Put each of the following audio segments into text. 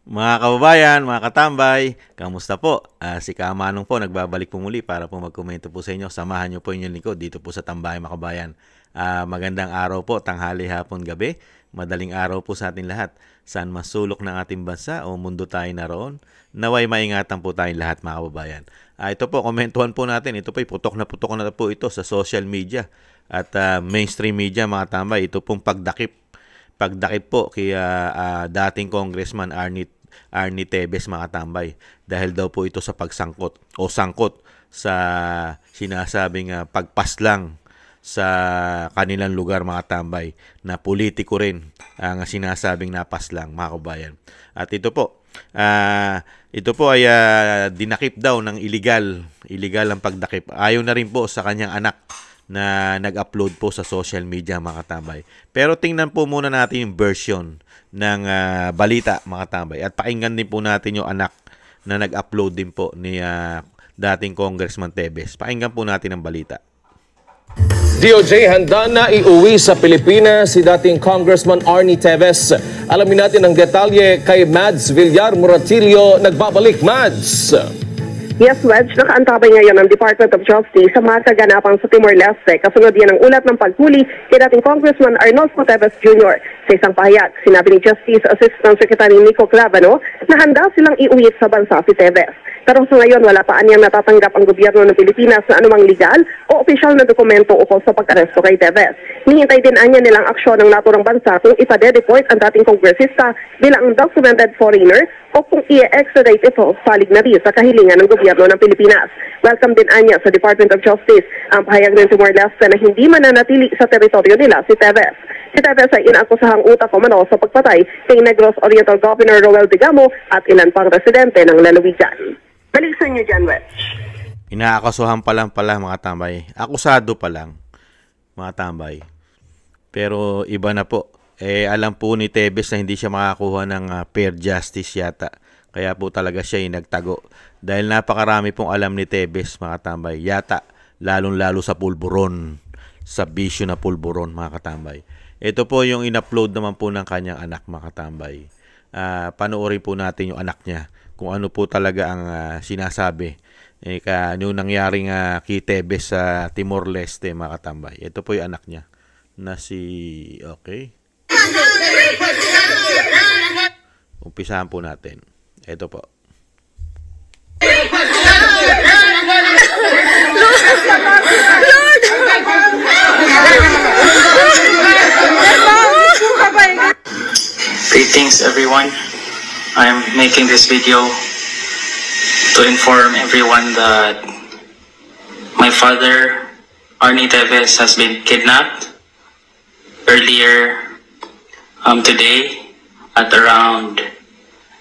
Mga kababayan, mga katambay, kamusta po? Si Kamanong po, nagbabalik po muli para po magkomento po sa inyo. Samahan niyo po inyong lingkod dito po sa Tambahay mga kabayan. Magandang araw po, tanghali, hapon, gabi. Madaling araw po sa ating lahat. Saan masulok ng ating bansa o mundo tayo naroon, naway maingatan po tayong lahat mga kababayan. Ito po, komentuhan po natin. Ito po, putok na po ito sa social media at mainstream media mga tambay. Ito pong pagdakip po kay dating Congressman Arnie Tevez mga tambay, dahil daw po ito sa pagsangkot o sangkot sa sinasabing pagpaslang sa kanilang lugar mga tambay, na politiko rin ang sinasabing napaslang mga kabayan. At ito po ay dinakip daw ng illegal ang pagdakip. Ayaw na rin po sa kanyang anak na nag-upload po sa social media mga katambay. Pero tingnan po muna natin yung version ng balita mga katambay. At pakinggan din po natin yung anak na nag-upload din po ni dating Congressman Tevez. Pakinggan po natin ang balita. DOJ handa na iuwi sa Pilipinas si dating Congressman Arnie Tevez. Alamin natin ang detalye kay Mads Villar Muratilio. Nagbabalik, Mads! Yes, Wedge, nakaantabay ngayon ng Department of Justice sa mga kaganapang sa Timor-Leste. Kasunod yan ang ulat ng paghuli kay dating Congressman Arnolfo Tevez Jr. Sa isang pahayag, sinabi ni Justice Assistant Secretary Nico Clavano na handa silang iuwi sa bansa si Tevez. Pero sa ngayon, wala pa anyang natatanggap ang gobyerno ng Pilipinas na anumang legal o opisyal na dokumento ukol sa pag-aresto kay Tevez. Hinihintay din anya nilang aksyon ng naturang bansa kung ipadedeport ang dating kongresista bilang undocumented foreigner o kung i-extradite ito salig na rin sa kahilingan ng gobyerno ng Pilipinas. Welcome din anya sa Department of Justice ang pahayag ng Timor-Leste na hindi mananatili sa teritoryo nila si Tevez. Si Tevez ay inaakusahang utak o mano sa pagpatay kay Negros Oriental Governor Roel Digamo at ilan pang residente ng lalawigan. Balik sa inyo dyan, Wetch. Inaakasuhan pa lang mga tambay. Akusado pa lang mga tambay. Pero iba na po. Alam po ni Tevez na hindi siya makakuha ng fair justice yata. Kaya po talaga siya nagtago. Dahil napakarami pong alam ni Tevez mga tambay. Yata, lalong-lalo sa pulburon. Sa bisyo na pulburon mga katambay. Ito po yung in-upload naman po ng kanyang anak mga katambay. Panoorin po natin yung anak niya kung ano po talaga ang sinasabi yung nangyaring kay Tevez sa Timor-Leste mga katambay. Ito po yung anak niya na si umpisahan po natin. Ito po. Greetings everyone. I'm making this video to inform everyone that my father, Arnie Tevez, has been kidnapped earlier today at around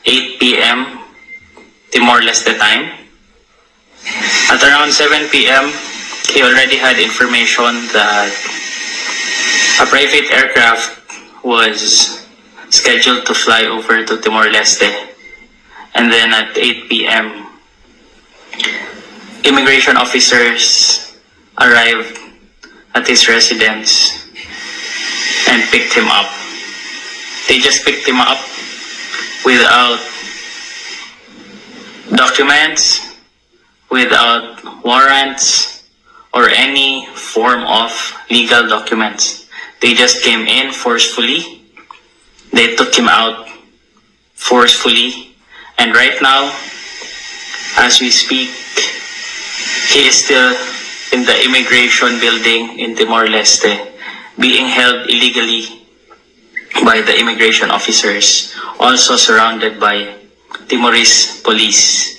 8 p.m. Timor-Leste time. At around 7 p.m., he already had information that a private aircraft was scheduled to fly over to Timor-Leste. And then at 8 p.m., immigration officers arrived at his residence and picked him up. They just picked him up without documents, without warrants, or any form of legal documents. They just came in forcefully. They took him out forcefully, and right now, as we speak, he is still in the immigration building in Timor-Leste, being held illegally by the immigration officers, also surrounded by Timorese police.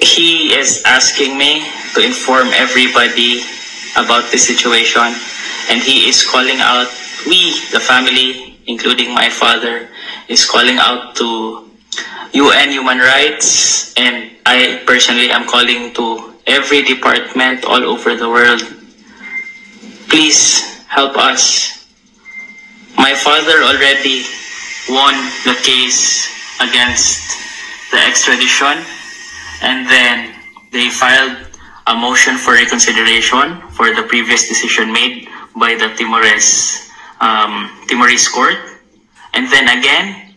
He is asking me to inform everybody about the situation, and he is calling out, we, the family, including my father, is calling out to UN Human Rights, and I personally am calling to every department all over the world. Please help us. My father already won the case against the extradition, and then they filed a motion for reconsideration for the previous decision made by the Timorese court. And then again,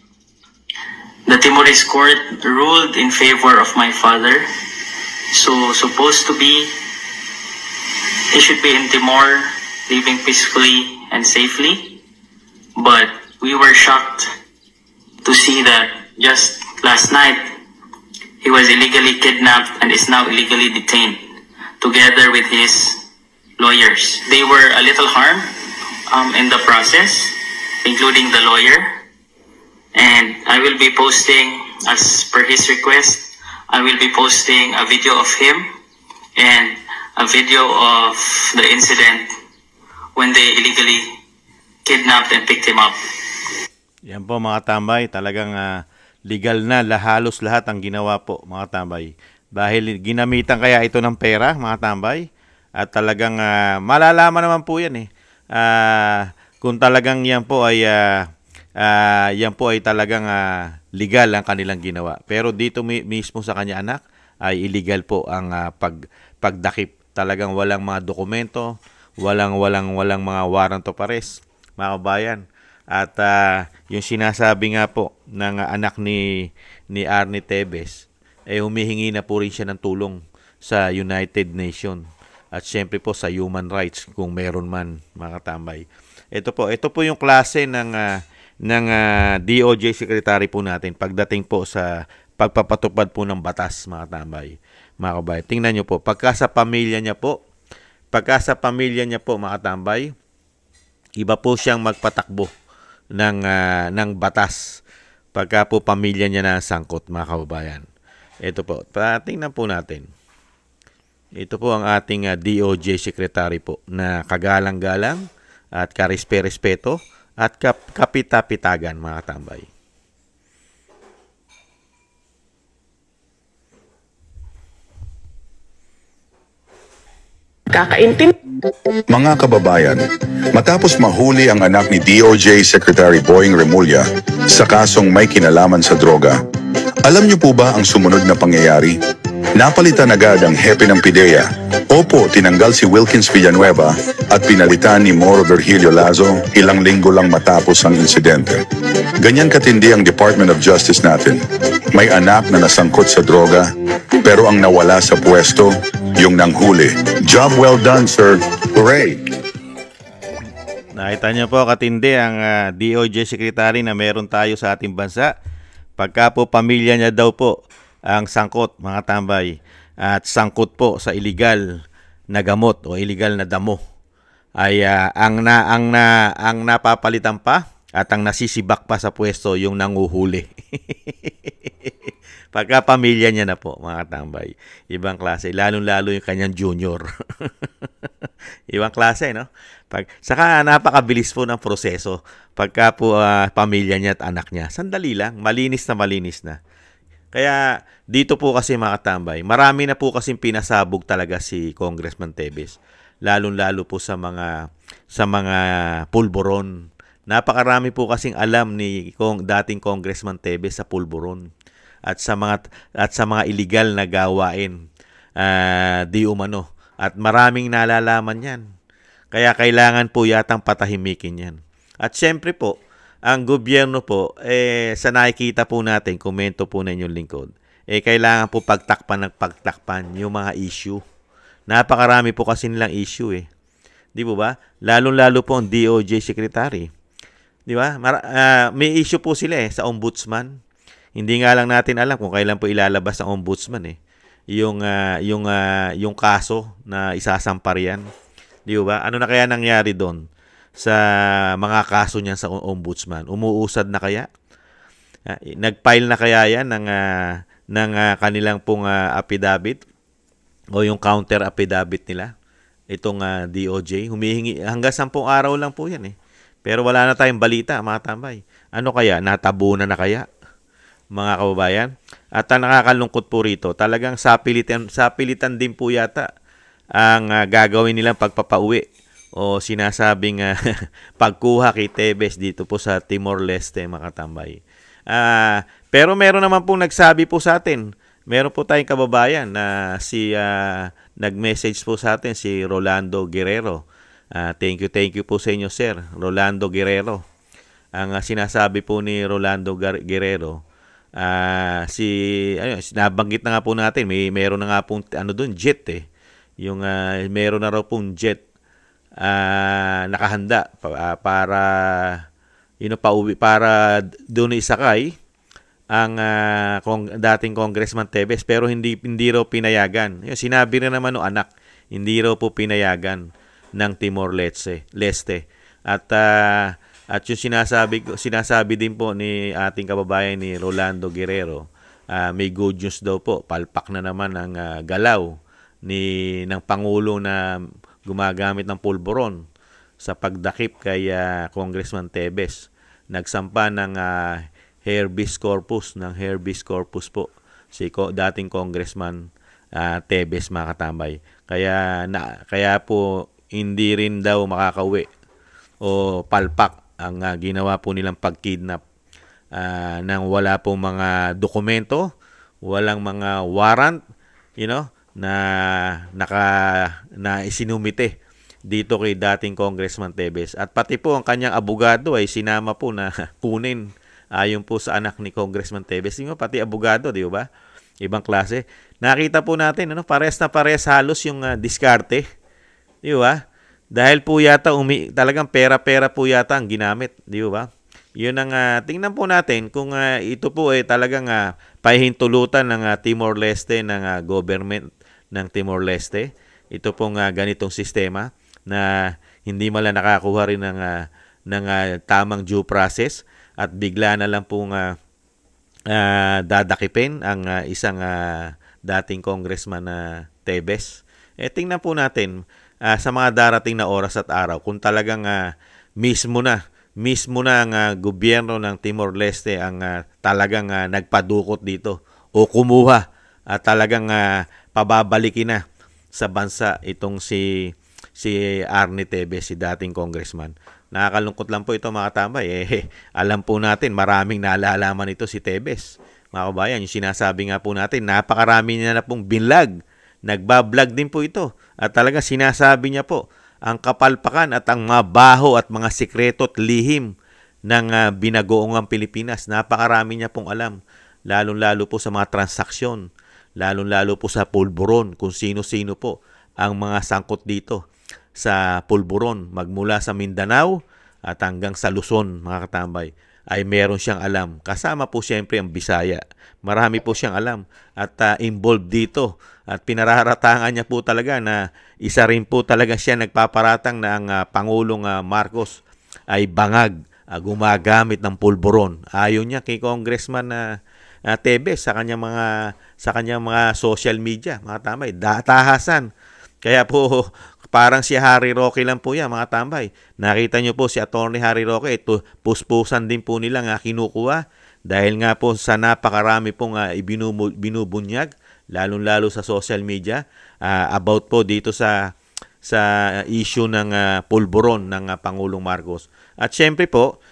the Timorese court ruled in favor of my father. So supposed to be, he should be in Timor, living peacefully and safely. But we were shocked to see that just last night, he was illegally kidnapped and is now illegally detained, together with his lawyers. They were a little harmed in the process, including the lawyer. And I will be posting, as per his request, I will be posting a video of him and a video of the incident when they illegally kidnapped and picked him up. Yan po mga tambay, talagang legal na, halos lahat ang ginawa po mga tambay. Dahil ginamitan kaya ito ng pera mga tambay, at talagang malalaman naman po yan kung talagang yan po ay talagang legal ang kanilang ginawa. Pero dito mismo sa kanya anak ay illegal po ang pagdakip. Talagang walang mga dokumento, walang mga warrant of arrest, mga kabayan. At yung sinasabi nga po ng anak ni Arnie Tevez, humihingi na po rin siya ng tulong sa United Nations at syempre po sa human rights kung meron man, mga katambay. Ito po yung klase ng DOJ secretary po natin pagdating po sa pagpapatupad po ng batas, mga katambay. Mga kabayan, tingnan nyo po, pagka sa pamilya niya po, mga katambay, iba po siyang magpatakbo ng batas pagka po pamilya niya na sangkot, mga kababayan. Ito po, tingnan po natin. Ito po ang ating DOJ secretary po na kagalang-galang at karespe-respeto at kapita-pitagan, mga katambay. Mga kababayan, matapos mahuli ang anak ni DOJ Secretary Boying Remulla sa kasong may kinalaman sa droga, alam niyo po ba ang sumunod na pangyayari? Napalitan agad ang hepe ng PIDEA. Opo, tinanggal si Wilkins Villanueva at pinalitan ni Moro Virgilio Lazo ilang linggo lang matapos ang insidente. Ganyan katindi ang Department of Justice natin. May anak na nasangkot sa droga, pero ang nawala sa pwesto, yung nanghuli. Job well done, sir. Hooray! Nakita niyo po katindi ang DOJ secretary na meron tayo sa ating bansa. Pagka po pamilya niya daw po ang sangkot, mga tambay, at sangkot po sa illegal na gamot o illegal na damo, ay ang napapalitan pa at ang nasisibak pa sa pwesto yung nanguhuli. Pagka pamilya niya na po, mga tambay, ibang klase, lalong-lalo yung kanyang junior. Ibang klase, no? Saka napakabilis po ng proseso pagka po pamilya niya at anak niya. Sandali lang, malinis na. Kaya dito po kasi, mga katambay, marami na po kasing pinasabog talaga si Congressman Tevez, lalong-lalo po sa mga pulburon. Napakarami po kasing alam ni dating Congressman Tevez sa pulburon at sa mga illegal na gawain di umano, at maraming nalalaman yan. Kaya kailangan po yatang patahimikin yan. At syempre po, ang gobyerno po, sa nakikita po natin, komento po na inyong lingkod, kailangan po pagtakpan yung mga issue. Napakarami po kasi nilang issue Di po ba? Lalong-lalo po ang DOJ secretary. Di ba? May issue po sila sa ombudsman. Hindi nga lang natin alam kung kailan po ilalabas ang ombudsman yung kaso na isasampar yan. Di ba? Ano na kaya nangyari doon sa mga kaso niyan sa ombudsman? Umuusad na kaya? Nag-file na kaya yan ng kanilang pong affidavit o yung counter affidavit nila? Itong DOJ, humihingi hanggang 10 araw lang po yan Pero wala na tayong balita, mga tambay. Ano kaya? Natabunan na kaya, mga kababayan? At ang nakakalungkot po rito, talagang sapilitan din po yata ang gagawin nilang pagpapauwi o sinasabing pagkuha kay Tevez dito po sa Timor-Leste, mga katambay. Pero meron naman pong nagsabi po sa atin, meron po tayong kababayan na nag-message po sa atin, si Rolando Guerrero. Thank you po sa inyo, sir, Rolando Guerrero. Ang sinasabi po ni Rolando Guerrero, Nabanggit na nga po natin, meron na nga pong doon, jet Yung meron na raw pong jet nakahanda para pauwi para doon isakay ang dating Congressman Teves, pero hindi raw pinayagan. Sinabi na naman ng anak, hindi raw po pinayagan ng Timor-Leste. At yung sinasabi din po ni ating kababayan ni Rolando Guerrero, may good news daw po, palpak na naman ang galaw ng Pangulo na gumagamit ng pulburon sa pagdakip kay Congressman Teves. Nagsampa ng habeas corpus po si dating Congressman Teves, mga katambay. Kaya po hindi rin daw makakauwi o palpak ang ginawa po nilang pagkidnap nang wala po mga dokumento, walang mga warrant, na isinumite dito kay dating Congressman Teves. At pati po ang kanyang abogado ay sinama po na kunin ayon po sa anak ni Congressman Teves. Pati abogado, di ba? Ibang klase. Nakita po natin, pares na pares halos yung diskarte. Di ba? Dahil po yata talagang pera-pera po yata ang ginamit, di ba? Yun ang tingnan po natin kung ito po ay talagang pahihintulutan ng Timor-Leste, ng government ng Timor-Leste. Ito pong ganitong sistema na hindi mala nakakuha rin ng tamang due process at bigla na lang pong dadakipin ang isang dating Congressman Teves. Tingnan po natin sa mga darating na oras at araw kung talagang mismo na ang gobyerno ng Timor-Leste ang talagang nagpadukot dito o kumuha at talagang pababalikin na sa bansa itong si Arnie Teves, si dating congressman. Nakakalungkot lang po ito, mga tambay. Alam po natin, maraming naalalaman ito si Teves. Mga kabayan, yung sinasabi nga po natin, napakarami niya na pong binlag. Nagbablog din po ito. At talaga sinasabi niya po ang kapalpakan at ang mabaho at mga sikreto at lihim ng binagoongang Pilipinas. Napakarami niya pong alam. Lalong-lalo po sa mga transaksyon. Lalong-lalo po sa pulburon. Kung sino-sino po ang mga sangkot dito sa pulburon. Magmula sa Mindanao at hanggang sa Luzon, mga katambay, ay meron siyang alam. Kasama po siyempre ang Bisaya. Marami po siyang alam at involved dito. At pinararatangan niya po talaga na isa rin po talaga siya nagpaparatang na ang Pangulong Marcos ay bangag, gumagamit ng pulburon. Ayon niya kay Congressman Teves sa kanyang mga social media, mga tambay, tahasan. Kaya po parang si Harry Roque lang po yan, mga tambay. Nakita niyo po si Attorney Harry Roque, puspusan din po nilang kinukuha dahil nga po sa napakarami pong binubunyag, lalong-lalo sa social media, about po dito sa issue ng pulburon ng Pangulong Marcos. At syempre po,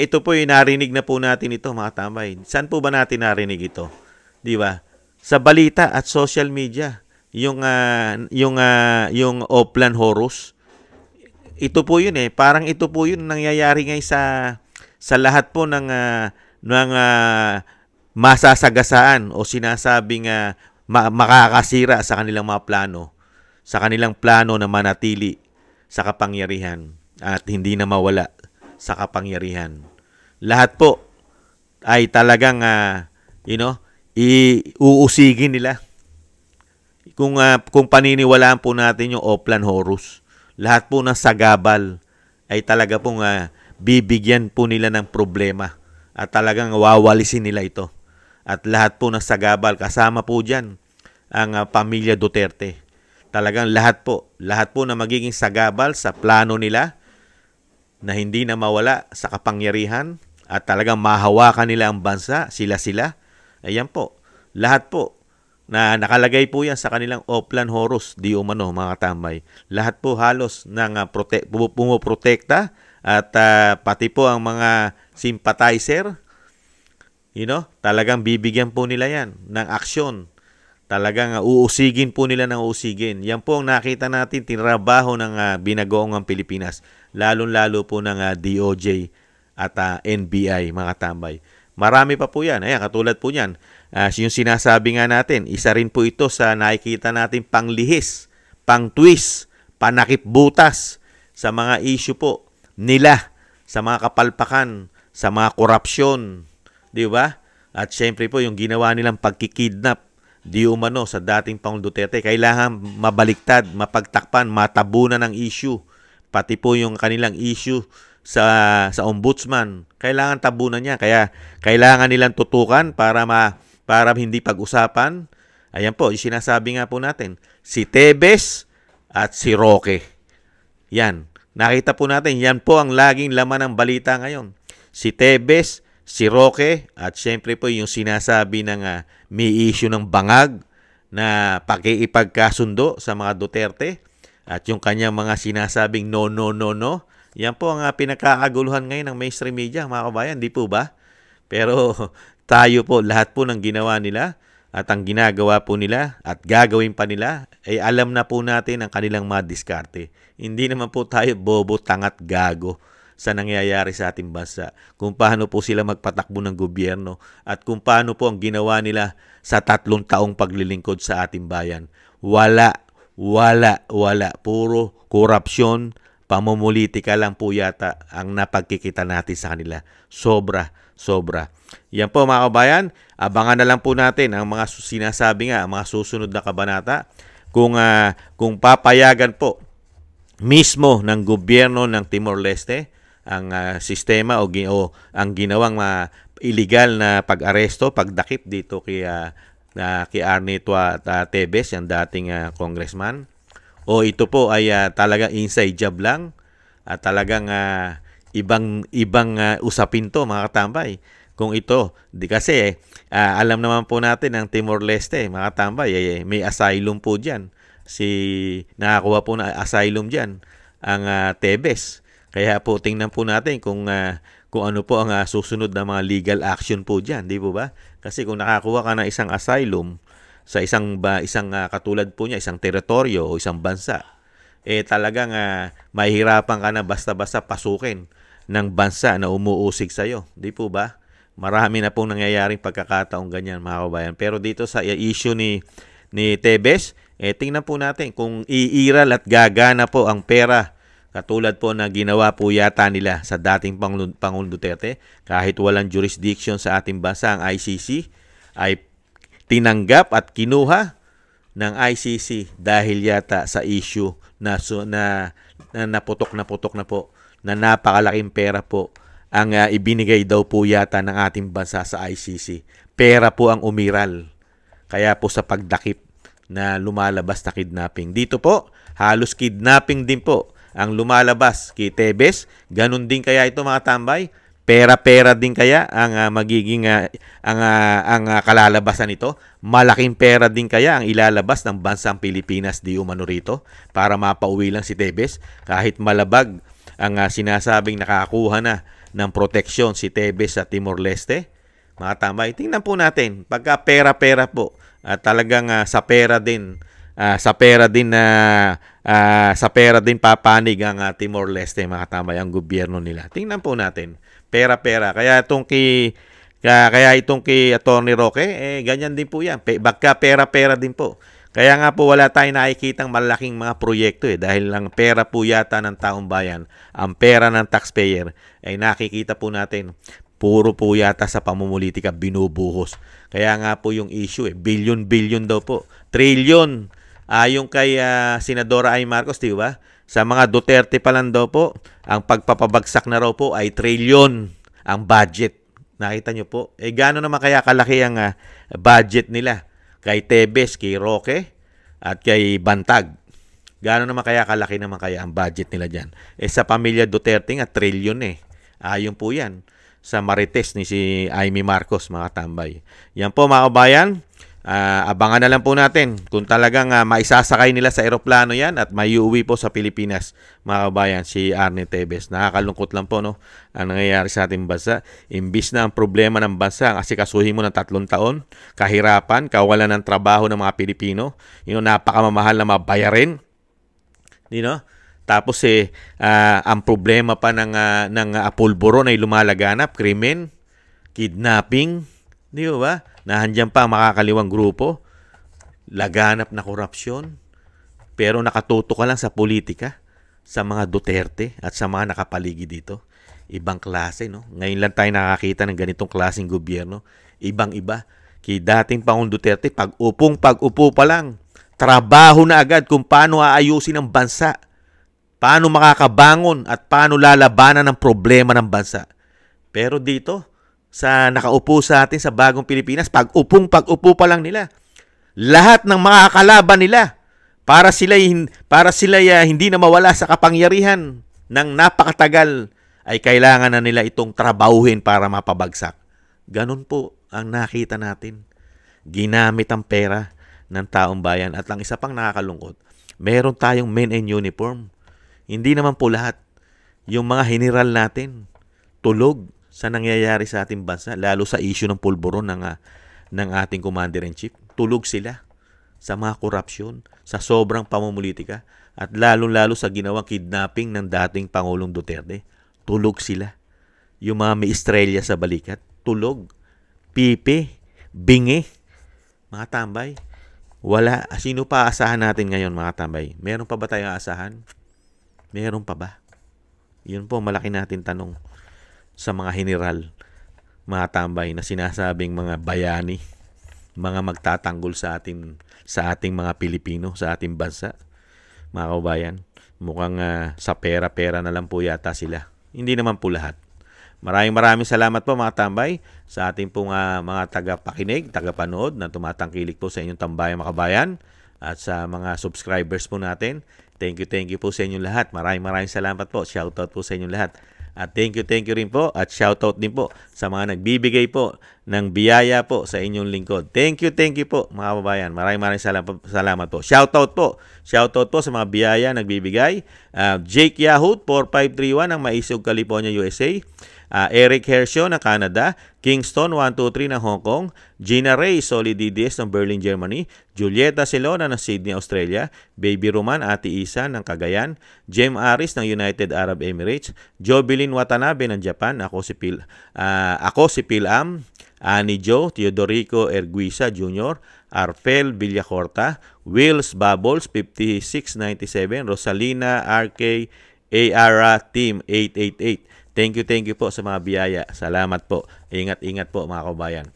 ito po yung narinig na po natin ito, mga tambay. Saan po ba natin narinig ito? Di ba? Sa balita at social media. Yung Oplan Horus. Ito po yun Parang ito po yun nangyayari ngayon sa lahat po ng masasagasaan o sinasabing makakasira sa kanilang mga plano. Sa kanilang plano na manatili sa kapangyarihan at hindi na mawala sa kapangyarihan. Lahat po ay talagang iuusigin nila. Kung paniniwalaan po natin yung Oplan Horus, lahat po ng sagabal ay talaga pong bibigyan po nila ng problema at talagang wawalisin nila ito. At lahat po ng sagabal, kasama po dyan ang pamilya Duterte. Talagang lahat po na magiging sagabal sa plano nila na hindi na mawala sa kapangyarihan at talagang mahawakan nila ang bansa, sila. Ayan po, lahat po na nakalagay po yan sa kanilang Oplan Horus, di umano, mga katambay. Lahat po halos ng pumoprotekta at pati po ang mga sympathizer, talagang bibigyan po nila yan ng aksyon. Talagang uusigin po nila ng uusigin. Yan po ang nakita natin, tinrabaho ng binagoong Pilipinas. Lalong-lalo po ng DOJ at NBI, mga tambay. Marami pa po yan. Ayan, katulad po yan. Yung sinasabi nga natin, isa rin po ito sa nakikita natin panglihis, pang-twist, panakip-butas sa mga issue po nila, sa mga kapalpakan, sa mga korupsyon. Di ba? At syempre po, yung ginawa nilang pagkikidnap, di umano sa dating Pangulong Duterte, kailangan mabaliktad, mapagtakpan, matabunan ng issue. Pati po yung kanilang issue sa ombudsman, kailangan tabunan niya. Kaya kailangan nilang tutukan para hindi pag-usapan. Ayan po, yung sinasabi nga po natin, si Tevez at si Roque. Yan, nakita po natin, yan po ang laging laman ng balita ngayon. Si Tevez, si Roque, at syempre po yung sinasabi ng may issue ng bangag na pag-iipagkasundo sa mga Duterte at yung kanyang mga sinasabing no. Yan po ang pinakakaguluhan ngayon ng mainstream media, mga kabayan, di po ba? Pero tayo po, lahat po ng ginawa nila at ang ginagawa po nila at gagawin pa nila, ay alam na po natin ang kanilang mga diskarte. Hindi naman po tayo bobo, tangat, gago sa nangyayari sa ating bansa. Kung paano po sila magpatakbo ng gobyerno at kung paano po ang ginawa nila sa 3 taong paglilingkod sa ating bayan. Wala. Puro korupsyon, pamumulitika lang po yata ang napagkikita natin sa kanila. Sobra. Yan po mga kabayan, abangan na lang po natin ang mga sinasabi nga, mga susunod na kabanata kung papayagan po mismo ng gobyerno ng Timor-Leste ang sistema o ang ginawang illegal na pag-aresto, pagdakip dito kay Arnie Tevez, yung dating congressman. O ito po ay talagang inside job lang at talagang ibang usapin to, mga katambay. Kung ito, kasi alam naman po natin ang Timor-Leste, mga katambay, may asylum po dyan. Nakakuha po na asylum dyan ang Tevez. Kaya po tingnan po natin kung ano po ang susunod na mga legal action po dyan, di po ba? Kasi kung nakakuha ka ng isang asylum sa isang katulad po niya, isang teritoryo o isang bansa, talagang mahihirapan ka na basta-basta pasukin ng bansa na umuusig sa'yo. Di po ba? Marami na pong nangyayaring pagkakataong ganyan, mga kabayan. Pero dito sa issue ni Tevez, tingnan po natin kung iiral at gagana po ang pera katulad po na ginawa po yata nila sa dating Pangulong Duterte. Kahit walang jurisdiction sa ating bansa ang ICC, ay tinanggap at kinuha ng ICC dahil yata sa issue na naputok na po, na napakalaking pera po ang ibinigay daw po yata ng ating bansa sa ICC. Pera po ang umiral. Kaya po sa pagdakip na lumalabas na kidnapping. Dito po, halos kidnapping din po ang lumalabas kay Tevez. Ganun din kaya ito, mga tambay? Pera-pera din kaya ang magiging ang kalalabasan nito? Malaking pera din kaya ang ilalabas ng bansang Pilipinas di umano rito para mapauwi lang si Tevez kahit malabag ang sinasabing nakakakuha na ng proteksyon si Tevez sa Timor-Leste? Mga tambay, tingnan po natin. Pagka pera-pera po, talagang sa pera din papanig ang Timor-Leste, mga tambay, ang gobyerno nila. Tingnan po natin. Pera-pera. Kaya itong kay Atty. Roque, ganyan din po yan. Baka pera-pera din po. Kaya nga po wala tayong nakikitang malaking mga proyekto dahil lang pera po yata ng taong bayan, ang pera ng taxpayer, ay nakikita po natin puro po yata sa pamumulitika binubuhos. Kaya nga po yung issue, billion daw po. Trillion. Yung kay Senadora Ay Marcos, di ba? Sa mga Duterte pa lang daw po, ang pagpapabagsak na raw po ay trillion ang budget. Nakita nyo po? Gaano naman kaya kalaki ang budget nila? Kay Tevez, kay Roque, at kay Bantag. Gaano naman kaya kalaki naman kaya ang budget nila dyan? Sa pamilya Duterte nga, trillion Ayon po yan sa marites ni si Amy Marcos, mga tambay. Yan po, mga kabayan. Abangan na lang po natin kung talagang maisasakay nila sa eroplano yan at maiuwi po sa Pilipinas, mga kabayan, si Arnie Tevez. Nakakalungkot lang po, no, ang nangyayari sa ating bansa. Imbis na ang problema ng bansa ang asikasuhin mo ng 3 taon, kahirapan, kawalan ng trabaho ng mga Pilipino, napakamamahal na mabayarin, tapos ang problema pa ng pulburon ay lumalaganap, krimen, kidnapping, di ba? Nahandyan pa ang makakaliwang grupo, laganap na korupsyon, pero nakatuto ka lang sa politika, sa mga Duterte at sa mga nakapaligid dito. Ibang klase, no? Ngayon lang tayo nakakita ng ganitong klaseng gobyerno. Ibang-iba. Kay dating Pangulong Duterte, pag-upo pa lang, trabaho na agad kung paano aayusin ang bansa, paano makakabangon at paano lalabanan ang problema ng bansa. Pero dito, sa nakaupo sa atin sa bagong Pilipinas, pag-upo pa lang nila, lahat ng makakalaban nila para sila hindi na mawala sa kapangyarihan ng napakatagal ay kailangan na nila itong trabahuhin para mapabagsak. Ganun po ang nakita natin. Ginamit ang pera ng taong bayan. At ang isa pang nakakalungkot, meron tayong men in uniform. Hindi naman po lahat. Yung mga general natin, tulog sa nangyayari sa ating bansa, lalo sa issue ng pulburon ng ating Commander-in-Chief. Tulog sila sa mga korupsyon, sa sobrang pamumulitika, at lalong-lalo sa ginawang kidnapping ng dating Pangulong Duterte. Tulog sila. Yung mga may estrelya sa balikat, tulog. Pipe, bingi, mga tambay. Wala. Sino pa aasahan natin ngayon, mga tambay? Meron pa ba tayong aasahan? Meron pa ba? Yun po, malaki natin tanong sa mga general, mga tambay, na sinasabing mga bayani, mga magtatanggol sa ating mga Pilipino, sa ating bansa. Mga kabayan, mukhang sa pera-pera na lang po yata sila. Hindi naman po lahat. Maraming salamat po, mga tambay, sa ating pong mga tagapakinig, tagapanood na tumatangkilik po sa inyong Tambayang Makabayan, at sa mga subscribers po natin. Thank you po sa inyong lahat. Maraming salamat po. Shoutout po sa inyong lahat. At thank you rin po at shoutout din po sa mga nagbibigay po ng biyaya po sa inyong lingkod. Thank you po, mga kababayan. Maraming salamat po. Shoutout po sa mga biyaya nagbibigay. Jake Yahoo 4531 ng Maisog, California, USA. Eric Hershaw ng Canada, Kingston 123 ng Hong Kong, Gina Ray Solidides ng Berlin, Germany, Julieta Silona ng Sydney, Australia, Baby Roman Ate Isa ng Cagayan, Jem Aris ng United Arab Emirates, Jobilin Watanabe ng Japan, ako si Pilam, Ani Joe, Teodorico Erguisa Jr., Arfel Villacorta, Wills Bubbles 5697, Rosalina RK Ara Team 888. Thank you po sa mga biyaya. Salamat po. Ingat po, mga kabayan.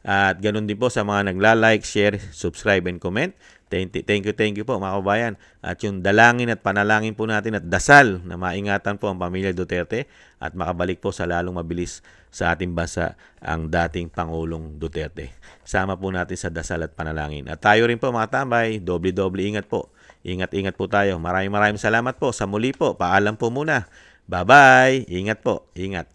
At ganun din po sa mga nagla-like, share, subscribe, and comment. Thank you po, mga kabayan. At yung dalangin at panalangin po natin at dasal na maingatan po ang pamilya Duterte at makabalik po sa lalong mabilis sa ating bansa ang dating Pangulong Duterte. Sama po natin sa dasal at panalangin. At tayo rin po, mga tambay, doble ingat po. Ingat po tayo. Maraming salamat po. Sa muli po, paalam po muna. Bye-bye. Ingat po. Ingat.